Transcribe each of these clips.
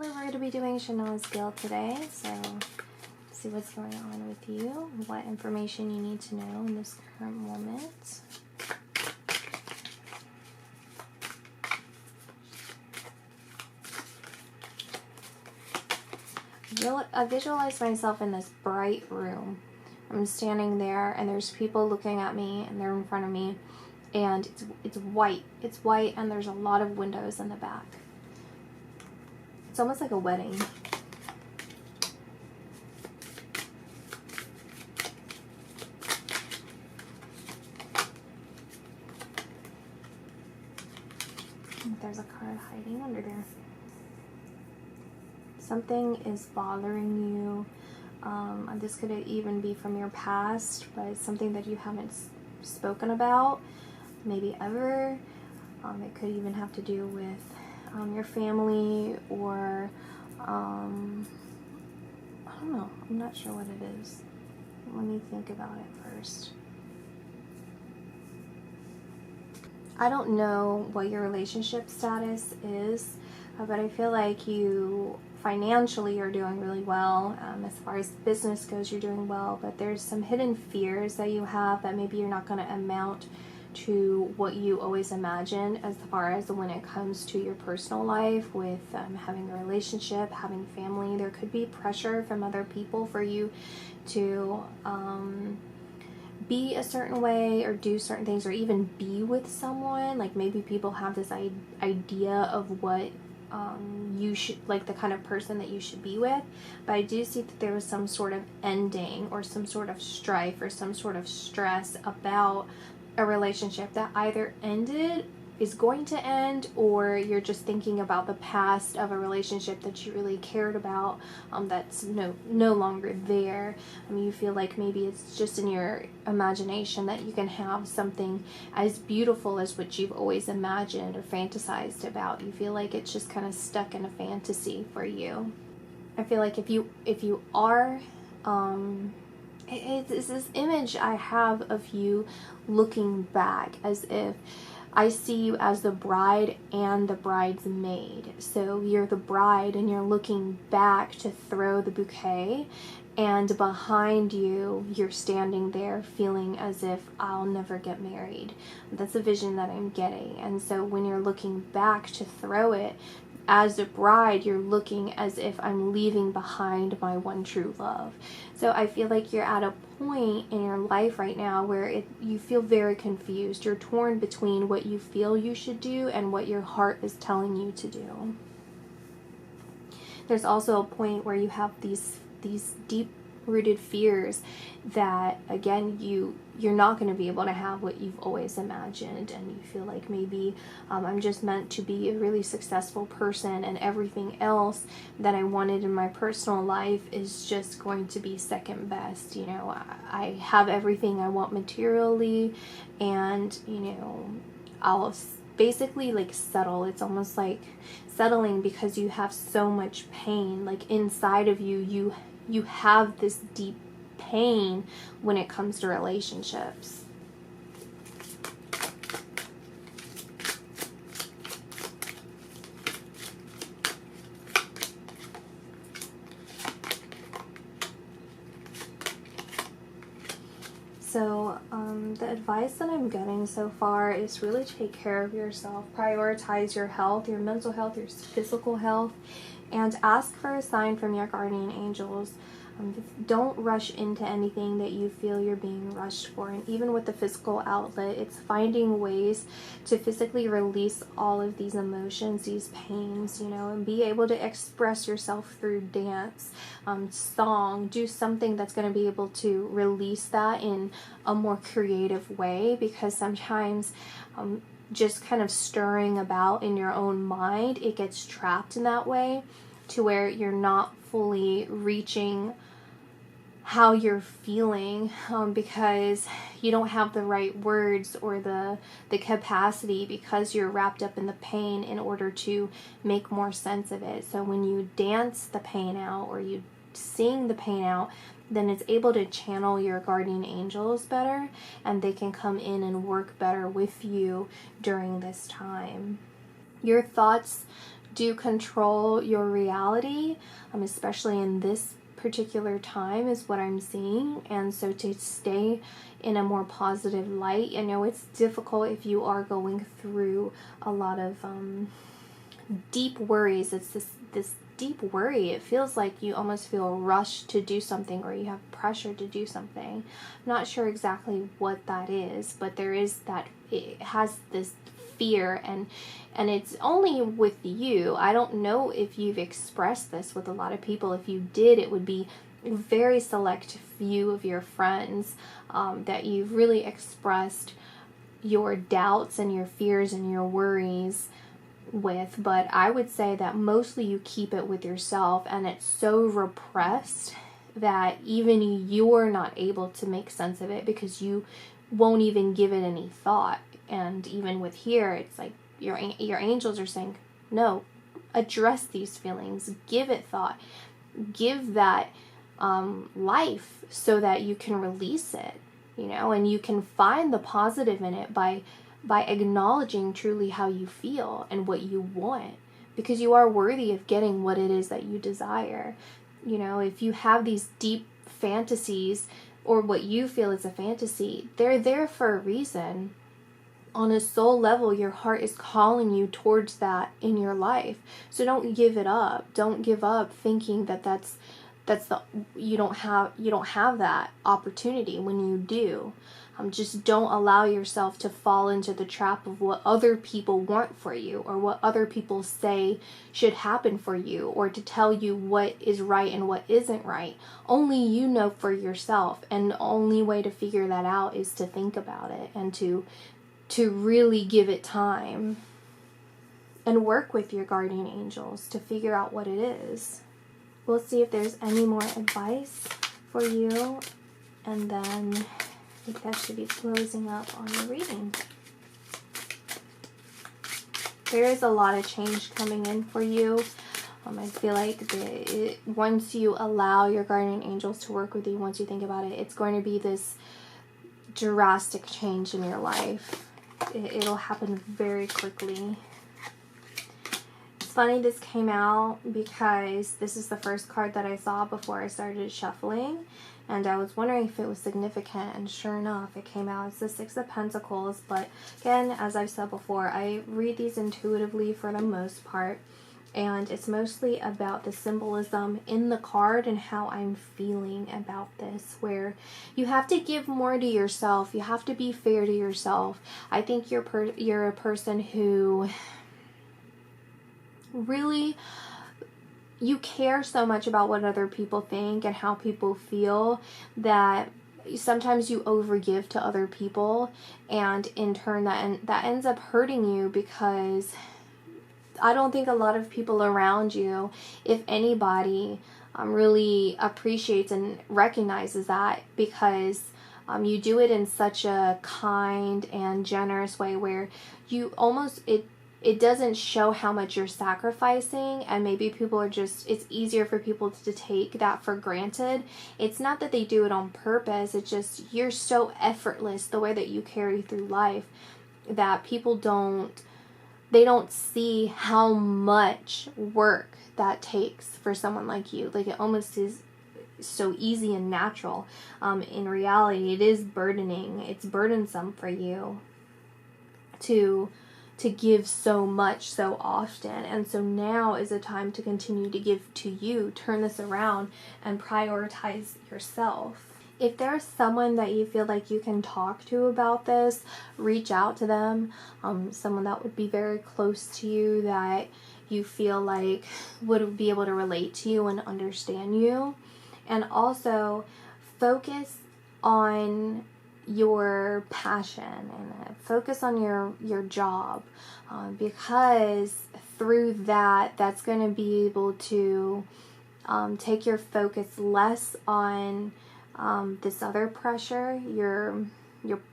we're going to be doing Shehnaaz Gill today, so see what's going on with you, what information you need to know in this current moment. I visualize myself in this bright room. I'm standing there and there's people looking at me and they're in front of me, and it's white. It's white and there's a lot of windows in the back. It's almost like a wedding. There's a card hiding under there. Something is bothering you. This could even be from your past, but it's something that you haven't spoken about, maybe ever. It could even have to do with your family, or I don't know. I'm not sure what it is. Let me think about it first. I don't know what your relationship status is, but I feel like you financially are doing really well. As far as business goes, you're doing well, but there's some hidden fears that you have that maybe you're not going to amount to what you always imagine as far as when it comes to your personal life with having a relationship, having family. There could be pressure from other people for you to be a certain way or do certain things, or even be with someone. Like maybe people have this idea of what you should, like the kind of person that you should be with. But I do see that there was some sort of ending or some sort of strife or some sort of stress about a relationship that either ended, is going to end, or you're just thinking about the past of a relationship that you really cared about that's no longer there. You feel like maybe it's just in your imagination that you can have something as beautiful as what you've always imagined or fantasized about. You feel like it's just kind of stuck in a fantasy for you. I feel like if you are it's this image I have of you looking back, as if I see you as the bride and the bridesmaid. So you're the bride and you're looking back to throw the bouquet, and behind you, you're standing there feeling as if I'll never get married. That's a vision that I'm getting. And so when you're looking back to throw it, as a bride, you're looking as if I'm leaving behind my one true love. So I feel like you're at a point in your life right now where you feel very confused. You're torn between what you feel you should do and what your heart is telling you to do. There's also a point where you have these deep-rooted fears that, again, you're not going to be able to have what you've always imagined, and you feel like maybe I'm just meant to be a really successful person, and everything else that I wanted in my personal life is just going to be second best. You know, I have everything I want materially, and I'll basically like settle. It's almost like settling because you have so much pain, like inside of you have this deep pain when it comes to relationships. So the advice that I'm getting so far is really take care of yourself, prioritize your health, your mental health, your physical health, and ask for a sign from your guardian angels. Don't rush into anything that you feel you're being rushed for. And even with the physical outlet, it's finding ways to physically release all of these emotions, these pains, and be able to express yourself through dance, song. Do something that's going to be able to release that in a more creative way, because sometimes just kind of stirring about in your own mind, it gets trapped in that way to where you're not fully reaching how you're feeling, because you don't have the right words or the capacity, because you're wrapped up in the pain in order to make more sense of it. So when you dance the pain out or you sing the pain out, then it's able to channel your guardian angels better, and they can come in and work better with you during this time. Your thoughts do control your reality, especially in this particular time is what I'm seeing. And so to stay in a more positive light, I know it's difficult if you are going through a lot of deep worries. It's this deep worry. It feels like you almost feel rushed to do something, or you have pressure to do something. I'm not sure exactly what that is, but there is that. It has this fear, and it's only with you. I don't know if you've expressed this with a lot of people. If you did, it would be a very select few of your friends that you've really expressed your doubts and your fears and your worries with. But I would say that mostly you keep it with yourself, and it's so repressed that even you're not able to make sense of it, because you won't even give it any thought. And even with here, it's like your angels are saying, no, address these feelings, give it thought, give that life, so that you can release it, and you can find the positive in it by acknowledging truly how you feel and what you want, because you are worthy of getting what it is that you desire. If you have these deep fantasies, or what you feel is a fantasy, they're there for a reason. On a soul level, your heart is calling you towards that in your life. So don't give it up. Don't give up thinking that that's you don't have that opportunity when you do. Just don't allow yourself to fall into the trap of what other people want for you, or what other people say should happen for you, or to tell you what is right and what isn't right. Only you know for yourself, and the only way to figure that out is to think about it, and to really give it time and work with your guardian angels to figure out what it is. We'll see if there's any more advice for you, and then I think that should be closing up on the reading. There is a lot of change coming in for you. I feel like once you allow your guardian angels to work with you, once you think about it, it's going to be this drastic change in your life. It'll happen very quickly. It's funny this came out because this is the first card that I saw before I started shuffling, and I was wondering if it was significant, and sure enough, it came out. It's the Six of Pentacles, but again, as I've said before, I read these intuitively for the most part, and it's mostly about the symbolism in the card and how I'm feeling about this, where you have to give more to yourself. You have to be fair to yourself. I think you're a person who really, you care so much about what other people think and how people feel, that sometimes you overgive to other people, and in turn that ends up hurting you, because I don't think a lot of people around you, if anybody, really appreciates and recognizes that, because you do it in such a kind and generous way where you almost, it doesn't show how much you're sacrificing, and maybe people are just, it's easier for people to take that for granted. It's not that they do it on purpose, it's just you're so effortless the way that you carry through life that people don't see how much work that takes for someone like you. Like, it almost is so easy and natural. In reality, it is burdening. It's burdensome for you to give so much so often. And so now is a time to continue to give to you. Turn this around and prioritize yourself. If there's someone that you feel like you can talk to about this, reach out to them. Someone that would be very close to you, that you feel like would be able to relate to you and understand you. And also focus on your passion and focus on your job, because through that's going to be able to take your focus less on this other pressure,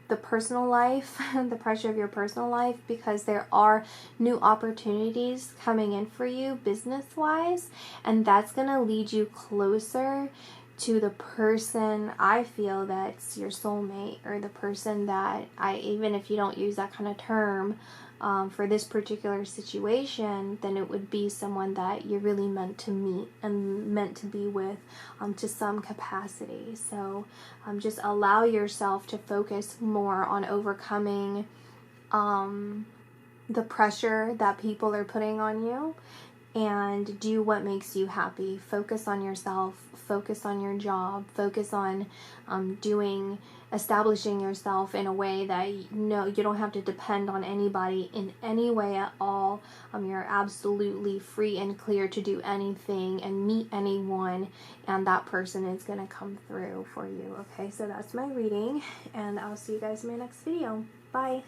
the personal life, the pressure of your personal life, because there are new opportunities coming in for you business-wise, and that's going to lead you closer to the person I feel that's your soulmate, or the person that even if you don't use that kind of term, for this particular situation, then it would be someone that you're really meant to meet and meant to be with to some capacity. So just allow yourself to focus more on overcoming the pressure that people are putting on you, and do what makes you happy. Focus on yourself, focus on your job, focus on establishing yourself in a way that you don't have to depend on anybody in any way at all. You're absolutely free and clear to do anything and meet anyone, and that person is going to come through for you. Okay, so that's my reading, and I'll see you guys in my next video. Bye.